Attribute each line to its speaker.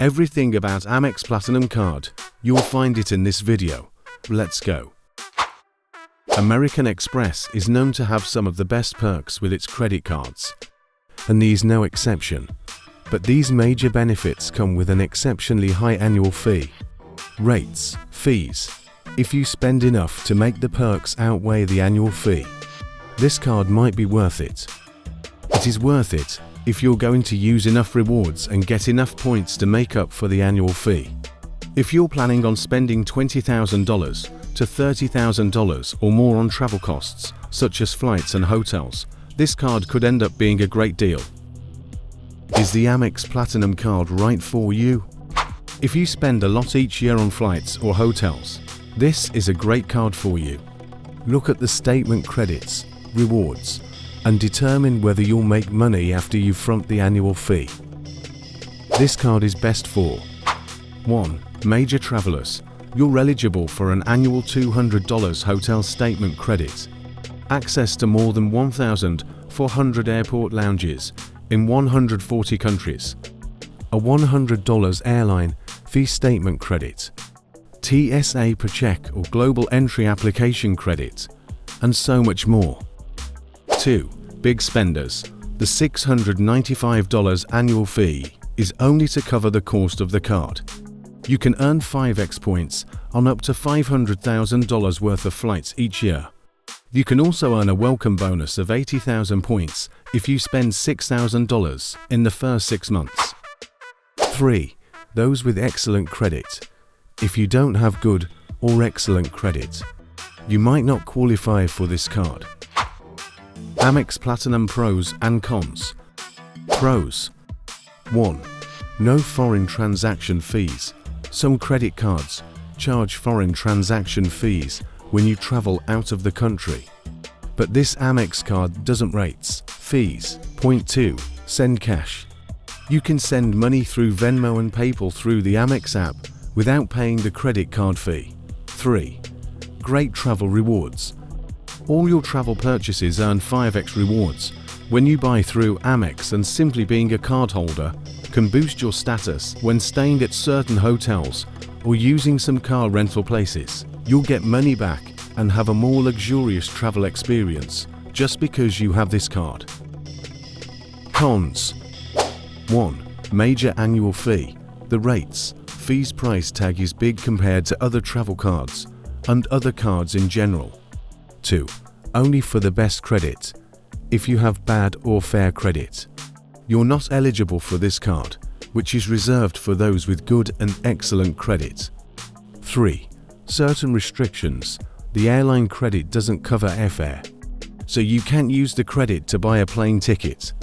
Speaker 1: Everything about Amex Platinum Card, you'll find it in this video. Let's go. American Express is known to have some of the best perks with its credit cards, and these no exception. But these major benefits come with an exceptionally high annual fee. Rates, fees. If you spend enough to make the perks outweigh the annual fee, this card might be worth it. It is worth it if you're going to use enough rewards and get enough points to make up for the annual fee. If you're planning on spending $20,000 to $30,000 or more on travel costs, such as flights and hotels, this card could end up being a great deal. Is the Amex Platinum Card right for you? If you spend a lot each year on flights or hotels, this is a great card for you. Look at the statement credits, rewards, and determine whether you'll make money after you front the annual fee. This card is best for 1. Major travelers. You're eligible for an annual $200 hotel statement credit, access to more than 1,400 airport lounges in 140 countries, a $100 airline fee statement credit, TSA per check or global entry application credit, and so much more. 2. Big spenders. The $695 annual fee is only to cover the cost of the card. You can earn 5x points on up to $500,000 worth of flights each year. You can also earn a welcome bonus of 80,000 points if you spend $6,000 in the first 6 months. 3. Those with excellent credit. If you don't have good or excellent credit, you might not qualify for this card. Amex Platinum pros and cons. Pros. 1. No foreign transaction fees. Some credit cards charge foreign transaction fees when you travel out of the country, but this Amex card doesn't. Rates, fees. Point 2. Send cash. You can send money through Venmo and PayPal through the Amex app without paying the credit card fee. 3. Great travel rewards. All your travel purchases earn 5x rewards when you buy through Amex, and simply being a cardholder can boost your status when staying at certain hotels or using some car rental places. You'll get money back and have a more luxurious travel experience just because you have this card. Cons. 1. Major annual fee. The rates, fees price tag is big compared to other travel cards and other cards in general. 2. Only for the best credit. If you have bad or fair credit, you're not eligible for this card, which is reserved for those with good and excellent credit. 3. Certain restrictions. The airline credit doesn't cover airfare, so you can't use the credit to buy a plane ticket.